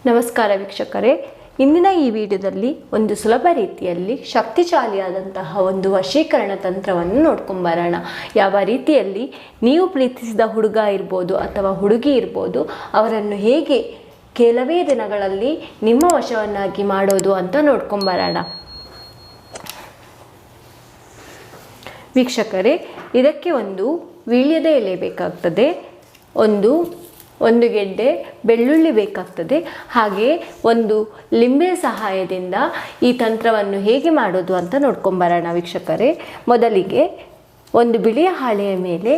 ನಮಸ್ಕಾರ ವೀಕ್ಷಕರೇ, ಇಂದಿನ ಈ ವಿಡಿಯೋದಲ್ಲಿ ಒಂದು ಸುಲಭ ರೀತಿಯಲ್ಲಿ ಶಕ್ತಿಶಾಲಿಯಾದಂತಹ ಒಂದು ವಶೀಕರಣ ತಂತ್ರವನ್ನು ನೋಡ್ಕೊಂಬರೋಣ. ಯಾವ ರೀತಿಯಲ್ಲಿ ನೀವು ಪ್ರೀತಿಸಿದ ಹುಡುಗ ಇರ್ಬೋದು ಅಥವಾ ಹುಡುಗಿ ಇರ್ಬೋದು, ಅವರನ್ನು ಹೇಗೆ ಕೆಲವೇ ದಿನಗಳಲ್ಲಿ ನಿಮ್ಮ ವಶವನ್ನಾಗಿ ಮಾಡೋದು ಅಂತ ನೋಡ್ಕೊಂಬರೋಣ. ವೀಕ್ಷಕರೇ, ಇದಕ್ಕೆ ಒಂದು ವೀಳ್ಯದ ಎಲೆ ಬೇಕಾಗ್ತದೆ, ಒಂದು ಗೆಡ್ಡೆ ಬೆಳ್ಳುಳ್ಳಿ ಬೇಕಾಗ್ತದೆ, ಹಾಗೆ ಒಂದು ಲಿಂಬೆ ಸಹಾಯದಿಂದ ಈ ತಂತ್ರವನ್ನು ಹೇಗೆ ಮಾಡೋದು ಅಂತ ನೋಡ್ಕೊಂಬರೋಣ. ವೀಕ್ಷಕರೇ, ಮೊದಲಿಗೆ ಒಂದು ಬಿಳಿಯ ಹಾಳೆಯ ಮೇಲೆ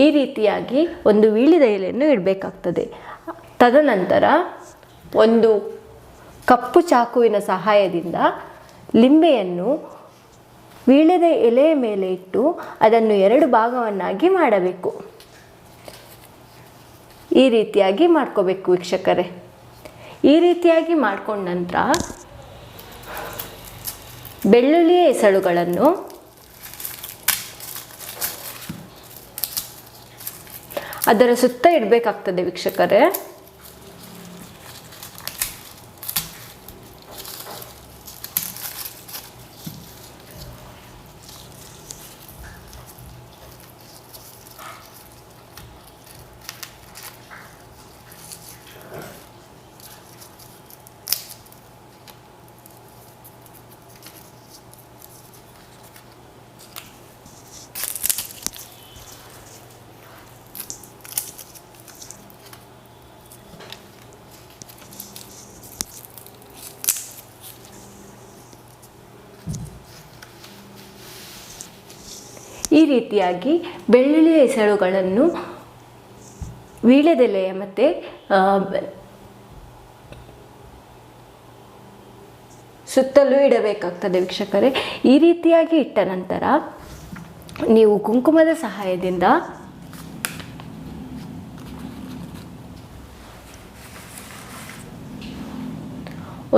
ಈ ರೀತಿಯಾಗಿ ಒಂದು ವೀಳ್ಯದ ಎಲೆಯನ್ನು ಇಡಬೇಕಾಗ್ತದೆ. ತದನಂತರ ಒಂದು ಕಪ್ಪು ಚಾಕುವಿನ ಸಹಾಯದಿಂದ ಲಿಂಬೆಯನ್ನು ವೀಳ್ಯದ ಎಲೆಯ ಮೇಲೆ ಇಟ್ಟು ಅದನ್ನು 2 ಭಾಗವನ್ನಾಗಿ ಮಾಡಬೇಕು. ಈ ರೀತಿಯಾಗಿ ಮಾಡ್ಕೋಬೇಕು ವೀಕ್ಷಕರೇ. ಈ ರೀತಿಯಾಗಿ ಮಾಡ್ಕೊಂಡ ನಂತರ ಬೆಳ್ಳುಳ್ಳಿಯ ಎಸಳುಗಳನ್ನು ಅದರ ಸುತ್ತ ಇಡಬೇಕಾಗ್ತದೆ ವೀಕ್ಷಕರೇ. ಈ ರೀತಿಯಾಗಿ ಬೆಳ್ಳುಳ್ಳಿಯ ಎಸಳುಗಳನ್ನು ವೀಳ್ಯದೆಲೆಯ ಮತ್ತು ಸುತ್ತಲೂ ಇಡಬೇಕಾಗ್ತದೆ ವೀಕ್ಷಕರೇ. ಈ ರೀತಿಯಾಗಿ ಇಟ್ಟ ನಂತರ ನೀವು ಕುಂಕುಮದ ಸಹಾಯದಿಂದ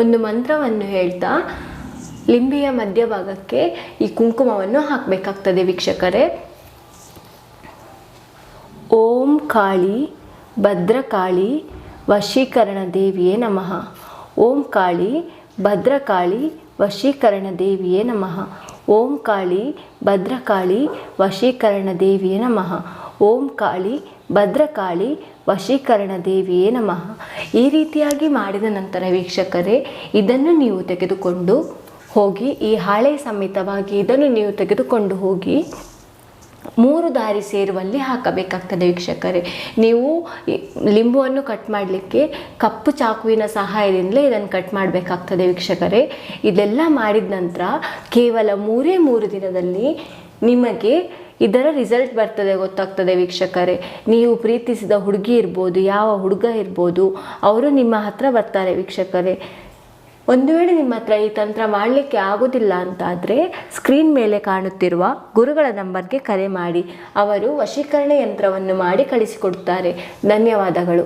ಒಂದು ಮಂತ್ರವನ್ನು ಹೇಳ್ತಾ ಲಿಂಬೆಯ ಮಧ್ಯಭಾಗಕ್ಕೆ ಈ ಕುಂಕುಮವನ್ನು ಹಾಕಬೇಕಾಗ್ತದೆ ವೀಕ್ಷಕರೇ. ಓಂ ಕಾಳಿ ಭದ್ರಕಾಳಿ ವಶೀಕರಣ ದೇವಿಯೇ ನಮಃ. ಓಂ ಕಾಳಿ ಭದ್ರಕಾಳಿ ವಶೀಕರಣ ದೇವಿಯೇ ನಮಃ. ಓಂ ಕಾಳಿ ಭದ್ರಕಾಳಿ ವಶೀಕರಣ ದೇವಿಯೇ ನಮಃ. ಓಂ ಕಾಳಿ ಭದ್ರಕಾಳಿ ವಶೀಕರಣ ದೇವಿಯೇ ನಮಃ. ಈ ರೀತಿಯಾಗಿ ಮಾಡಿದ ನಂತರ ವೀಕ್ಷಕರೇ, ಇದನ್ನು ನೀವು ತೆಗೆದುಕೊಂಡು ಹೋಗಿ ಈ ಹಾಳೆ ಸಮೇತವಾಗಿ ಇದನ್ನು ನೀವು ತೆಗೆದುಕೊಂಡು ಹೋಗಿ 3 ದಾರಿ ಸೇರುವಲ್ಲಿ ಹಾಕಬೇಕಾಗ್ತದೆ ವೀಕ್ಷಕರೇ. ನೀವು ಲಿಂಬುವನ್ನು ಕಟ್ ಮಾಡಲಿಕ್ಕೆ ಕಪ್ಪು ಚಾಕುವಿನ ಸಹಾಯದಿಂದಲೇ ಇದನ್ನು ಕಟ್ ಮಾಡಬೇಕಾಗ್ತದೆ ವೀಕ್ಷಕರೇ. ಇದೆಲ್ಲ ಮಾಡಿದ ನಂತರ ಕೇವಲ 3 ದಿನದಲ್ಲಿ ನಿಮಗೆ ಇದರ ರಿಸಲ್ಟ್ ಗೊತ್ತಾಗ್ತದೆ ವೀಕ್ಷಕರೇ. ನೀವು ಪ್ರೀತಿಸಿದ ಹುಡುಗಿ ಇರ್ಬೋದು, ಯಾವ ಹುಡುಗ ಇರ್ಬೋದು, ಅವರು ನಿಮ್ಮ ಹತ್ರ ಬರ್ತಾರೆ ವೀಕ್ಷಕರೇ. ಒಂದು ವೇಳೆ ನಿಮ್ಮ ಹತ್ರ ಈ ತಂತ್ರ ಮಾಡಲಿಕ್ಕೆ ಆಗೋದಿಲ್ಲ ಅಂತಾದರೆ ಸ್ಕ್ರೀನ್ ಮೇಲೆ ಕಾಣುತ್ತಿರುವ ಗುರುಗಳ ನಂಬರ್ಗೆ ಕರೆ ಮಾಡಿ. ಅವರು ವಶೀಕರಣ ಯಂತ್ರವನ್ನು ಮಾಡಿ ಕಳಿಸಿಕೊಡುತ್ತಾರೆ. ಧನ್ಯವಾದಗಳು.